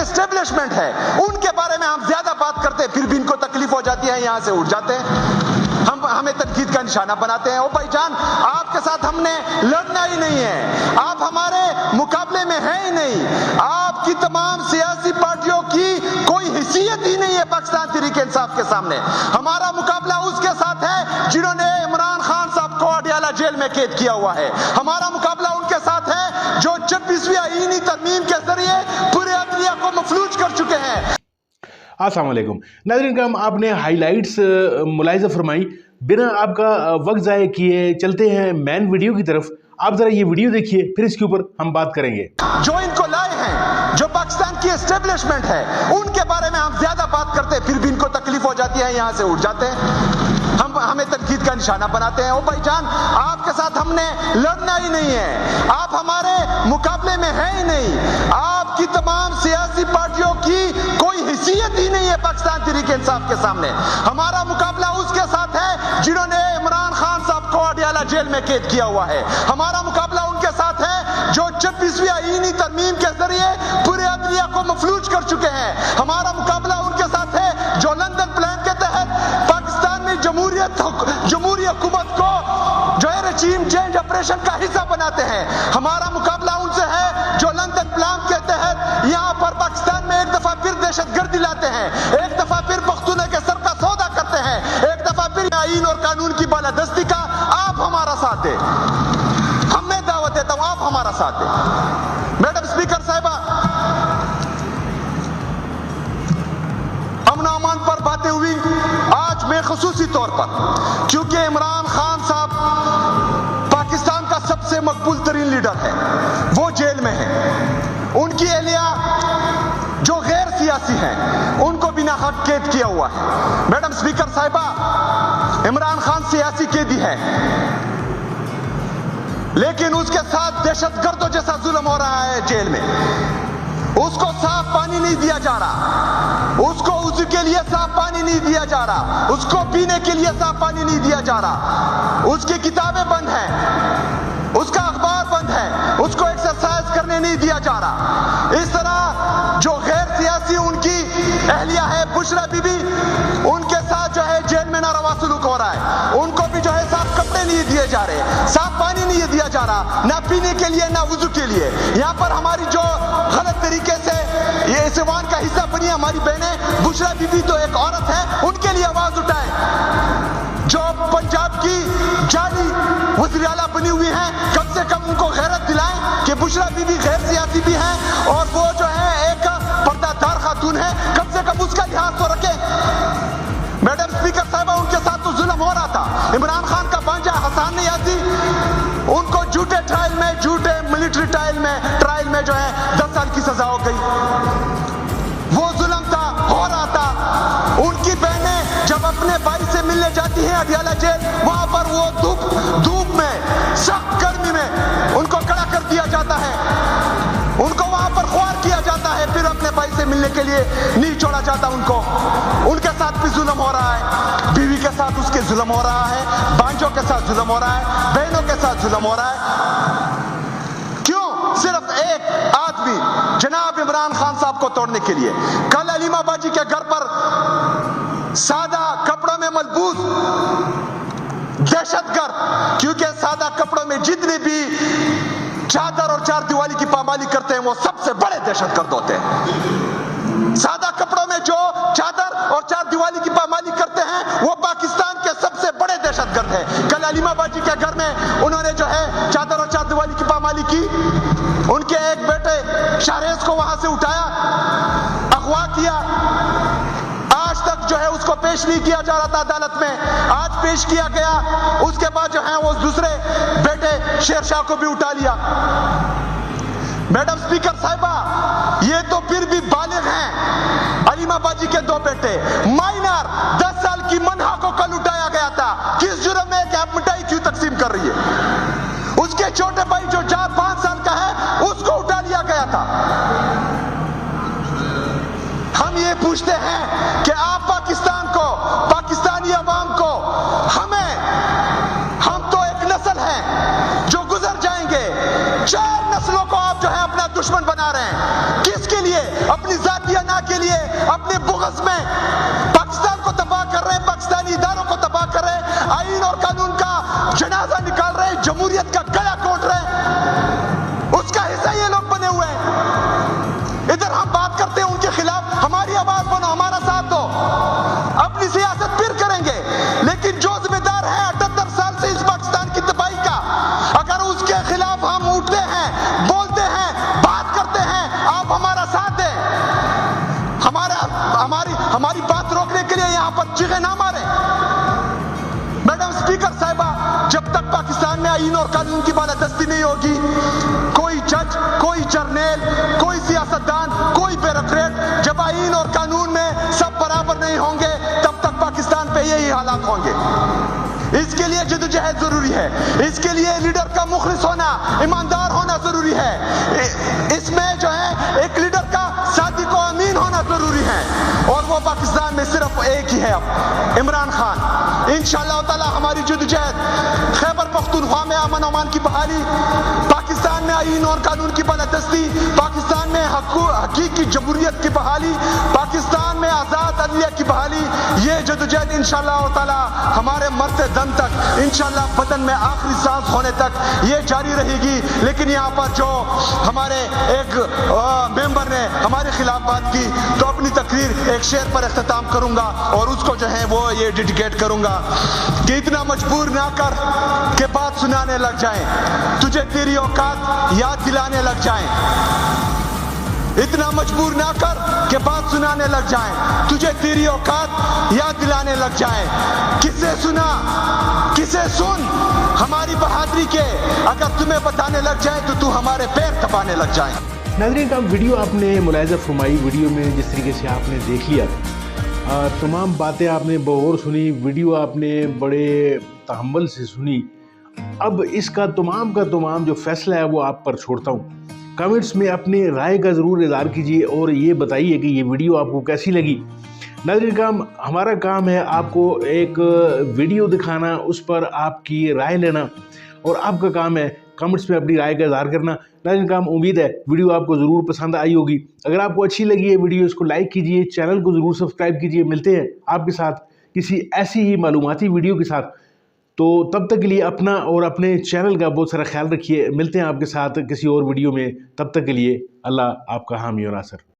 Establishment ہے ان کے بارے میں ہم زیادہ بات کرتے ہیں، پھر بھی ان کو تکلیف ہو جاتی ہے، یہاں سے اٹھ جاتے ہیں، ہمیں تنقید کا نشانہ بناتے ہیں۔ او بھائی جان، آپ کے ساتھ ہم نے لڑنا ہی نہیں ہے، آپ ہمارے مقابلے میں ہیں ہی نہیں، آپ کی تمام سیاسی پارٹیوں کی کوئی حیثیت ہی نہیں ہے پاکستان تحریک انصاف کے سامنے۔ ہمارا مقابلہ اس کے ساتھ ہے جنہوں نے عمران خان صاحب کو اڈیالہ جیل میں قید کیا ہوا ہے، ہمارا مقابلہ ان کے ساتھ ہے جو 26ویں آئینی ترمیم کے ذریعے پورے عدلیہ کو مفلوج کر چکے ہیں۔ السلام علیکم ناظرین کرام، آپ نے ہائی لائٹس ملاحظہ فرمائی، بنا آپ کا وقت ضائع کیے چلتے ہیں مین ویڈیو کی طرف۔ آپ ذرا یہ ویڈیو دیکھیے، پھر اس کے اوپر ہم بات کریں گے۔ جو ان کو لائے ہیں، جو پاکستان کی اسٹیبلشمنٹ ہے ان کے بارے میں ہم زیادہ بات کرتے ہیں، پھر بھی ان کو تکلیف ہو جاتی ہے، یہاں سے اٹھ جاتے ہیں، ہمیں تنقید کا نشانہ بناتے ہیں۔ او بھائی جان، آپ کے ساتھ ہم نے لڑنا ہی نہیں ہے، آپ ہمارے مقابلے میں ہیں ہی نہیں، آپ کی تمام سیاسی پارٹیوں کی کوئی حیثیت ہی نہیں ہے پاکستان تحریک انصاف کے سامنے۔ ہمارا مقابلہ اس کے ساتھ ہے جنہوں نے عمران خان صاحب کو اڈیالہ جیل میں قید کیا ہوا ہے، ہمارا مقابلہ ان کے ساتھ ہے جو 26ویں آئینی ترمیم کے ذریعے پورے عدلیہ کو مفلوج کر چکے ہیں، ہمارا مقابلہ ان کے ساتھ ہے جو لندن پلان کے تحت پاکستان میں جمہوری حکومت کو جو ہے رجیم چینج آپریشن کا حصہ بناتے ہیں، ہمارا مقابلہ ان سے ہے جو لندن پلان کے تحت یہاں پر پاکستان میں ایک دفعہ پھر دہشت گردی لاتے ہیں، ایک دفعہ پھر پختونے کے سر کا سودا کرتے ہیں، ایک دفعہ پھر آئین اور قانون کی بالادستی کا آپ ہمارا ساتھ دیں۔ ہم میں دعوت دیتا ہوں، آپ ہمارا ساتھ دیں۔ میڈم اسپیکر صاحبہ، امن و امان پر باتیں ہوئی، آج میں خصوصی طور پر کیونکہ عمران خان صاحب پاکستان کا سب سے مقبول ترین لیڈر ہے، وہ جیل میں ہے، ان کی اہلیہ جو غیر سیاسی ہیں ان کو بنا حق قید کیا ہوا ہے۔ میڈم اسپیکر صاحبہ، عمران خان سیاسی قیدی ہے، لیکن اس کے ساتھ دہشت گردوں جیسا ظلم ہو رہا ہے جیل میں، اس کو صاف پانی نہیں دیا جا رہا، اس کو وضو کے لیے صاف پانی نہیں دیا جا رہا، اس کو پینے کے لیے صاف پانی نہیں دیا جا رہا، اس کی کتابیں بند ہیں، اس کا اخبار بند ہے، اس کو ایکسرسائز کرنے نہیں دیا جا رہا۔ اس طرح جو غیر سیاسی ان کی اہلیہ ہے بشرا بی بی، ان کے ساتھ جو ہے جیل میں ناروا سلوک ہو رہا ہے، ان کو بھی جو ہے صاف کپڑے نہیں دیے جا رہے، صاف پانی نہیں دیا جا رہا، نہ پینے کے لیے نہ وضو کے لیے۔ یہاں پر ہماری جو غلط طریقے سے یہ ایوان کا حصہ بنی ہماری بہنیں، بشرا بی بی تو ایک عورت ہے، ان کے لیے آواز اٹھائیں۔ جو پنجاب کی جعلی وزیر اعلیٰ بنی ہوئی ہیں، کم سے کم ان کو غیرت دلائیں کہ بشرا بی بی غیر سیاسی بھی ہیں اور وہ جو ہے ایک پردہ دار خاتون ہے، کم سے کم اس کا لحاظ تو رکھیں۔ میڈم اسپیکر صاحبہ، ان کے ساتھ تو ظلم ہو رہا تھا، عمران خان کا بانجا حسان نیازی، ان کو جھوٹے ٹرائل میں، جھوٹے ملٹری ٹرائل میں جو ہے 10 سال کی سزا ہو گئی۔ وہ ظلم تھا، ہو رہا تھا۔ ان کی بہنیں جب اپنے بھائی سے ملنے جاتی ہیں اڈیالہ جیل، وہاں پر وہ دھوپ میں، سخت گرمی میں ان کو کھڑا کر دیا جاتا ہے، ان کو وہاں پر خوار کیا جاتا ہے، پھر اپنے بھائی سے ملنے کے لیے نہیں چھوڑا جاتا ان کو۔ ان کے ساتھ بھی ظلم ہو رہا ہے، بیوی کے ساتھ اس کے ظلم ہو رہا ہے، بانجوں کے ساتھ ظلم ہو رہا ہے، بہنوں کے ساتھ ظلم ہو رہا ہے۔ کیوں؟ صرف ایک آدمی جناب عمران خان صاحب کو توڑنے کے لیے۔ کل علیمہ باجی کے گھر پر سادہ کپڑوں میں ملبوس دہشت گرد، کیونکہ سادہ کپڑوں میں جتنے بھی چادر اور چار دیوالی کی پامالی کرتے ہیں وہ سب سے بڑے دہشت گرد ہوتے ہیں۔ سادہ کپڑوں میں جو چادر اور چار دیوالی کی پامالی کرتے ہیں وہ پاکستان کے سب سے بڑے دہشت گرد ہیں۔ کل علیمہ باجی کے گھر میں انہوں نے جو ہے چادر اور چار دیوالی کی پامالی کی، ان کے ایک بیٹے شاہریز کو وہاں سے اٹھایا، اغوا کیا، آج تک جو ہے اس کو پیش نہیں کیا جا رہا تھا عدالت میں، آج پیش کیا گیا۔ اس کے بعد جو ہے وہ دوسرے بیٹے شیر شاہ کو بھی اٹھا لیا۔ میڈم اسپیکر صاحبہ، یہ تو پھر بھی بالغ ہیں، علیمہ باجی کے 2 بیٹے، مائنر 10 سال کی منہا کو کل اٹھایا گیا تھا، کس جرم میں کہ آپ مٹائی کیوں تقسیم کر رہی ہے؟ اس کے چھوٹے بھائی جو 4-5 سال کا ہے اس کو اٹھا لیا گیا تھا۔ ہم یہ پوچھتے ہیں کہ آپ پاکستان کو، پاکستانی عوام کو، ہم تو ایک نسل ہے جو گزر جائیں گے، 4 نسلوں کو آپ جو ہے اپنا دشمن بنا رہے ہیں، کس کے لیے؟ اپنی ذاتی انا کے لیے، اپنے بغض میں پاکستان کو تباہ کر رہے ہیں، پاکستانی اداروں کو تباہ کر رہے ہیں، آئین اور قانون کا جنازہ نکال رہے ہیں، جمہوریت کا گلا کوٹ رہے ہیں، اس کا حصہ یہ لوگ بنے ہوئے ہیں۔ ادھر ہم بات کرتے ہیں ان کے خلاف، ہماری آواز بنو، ہمارا ساتھ دو، اپنی سیاست پھر کریں گے، لیکن جو ذمہ دار ہے 78 سال سے اس پاکستان کی تباہی کا، اگر اس کے خلاف ہم اٹھتے ہیں، بولتے ہیں، بات کرتے ہیں، آپ ہمارا ساتھ دیں، ہماری بات روکنے کے لیے یہاں پر چیخیں نہ ماریں۔ میڈم اسپیکر صاحبہ، جب تک پاکستان میں آئین اور قانون کی بالادستی نہیں ہوگی، کوئی جج، کوئی جرنیل، کوئی سیاستدان، کوئی بیوروکریٹ، جب آئین اور قانون میں سب برابر نہیں ہوں گے، تب تک پاکستان پہ یہی حالات ہوں گے۔ اس کے لیے جدوجہد ضروری ہے، اس کے لیے لیڈر کا مخلص ہونا، ایماندار ہونا ضروری ہے، اس میں جو ہے ایک لیڈر کا صادق و امین ہونا ضروری ہے، اور وہ پاکستان میں صرف ایک ہی ہے اب، عمران خان۔ انشاءاللہ تعالی ہماری جدوجہد خیبر پختونخوا میں امن و امان کی بحالی، پاکستان میں آئین اور قانون کی بالادستی، پاکستان میں حقیقی جمہوریت کی بحالی، پاکستان میں آزاد عدلیہ کی بحالی، یہ جدوجہد انشاءاللہ تعالی ہمارے مرتے دم تک، انشاءاللہ بدن میں آخری سانس ہونے تک یہ جاری رہے گی۔ لیکن یہاں پر جو ہمارے ایک ممبر نے ہمارے خلاف بات کی، تو اپنی تقریر ایک شعر پر اختتام کروں گا، اور اس کو جو ہے وہ یہ ڈیڈیکیٹ کروں گا کہ اتنا مجبور نہ کر کہ بات سنانے لگ جائیں، تجھے تیری اوقات یاد دلانے لگ جائیں، اتنا مجبور نہ کر کہ بات سنانے لگ جائیں، تجھے تیری اوقات یاد دلانے لگ جائیں، کسے سنا کسے سن ہماری بہادری کے، اگر تمہیں بتانے لگ جائیں تو ہمارے پیر دبانے لگ جائیں۔ ناظرین کا ویڈیو آپ نے ملاحظہ فرمائی، ویڈیو میں جس طریقے سے آپ نے دیکھ لیا، تمام باتیں آپ نے بغور سنی، ویڈیو آپ نے بڑے تحمل سے سنی۔ اب اس کا تمام جو فیصلہ ہے وہ آپ پر چھوڑتا ہوں۔ کمنٹس میں اپنی رائے کا ضرور اظہار کیجیے اور یہ بتائیے کہ یہ ویڈیو آپ کو کیسی لگی۔ ناظرین کرام، ہمارا کام ہے آپ کو ایک ویڈیو دکھانا، اس پر آپ کی رائے لینا، اور آپ کا کام ہے کمنٹس میں اپنی رائے کا اظہار کرنا۔ ناظرین کرام، امید ہے ویڈیو آپ کو ضرور پسند آئی ہوگی۔ اگر آپ کو اچھی لگی ہے ویڈیو، اس کو لائک کیجیے، چینل کو ضرور سبسکرائب کیجیے۔ ملتے ہیں آپ کے ساتھ کسی ایسی ہی معلوماتی ویڈیو کے ساتھ، تو تب تک کے لیے اپنا اور اپنے چینل کا بہت سارا خیال رکھیے۔ ملتے ہیں آپ کے ساتھ کسی اور ویڈیو میں، تب تک کے لیے اللہ آپ کا حامی و ناصر۔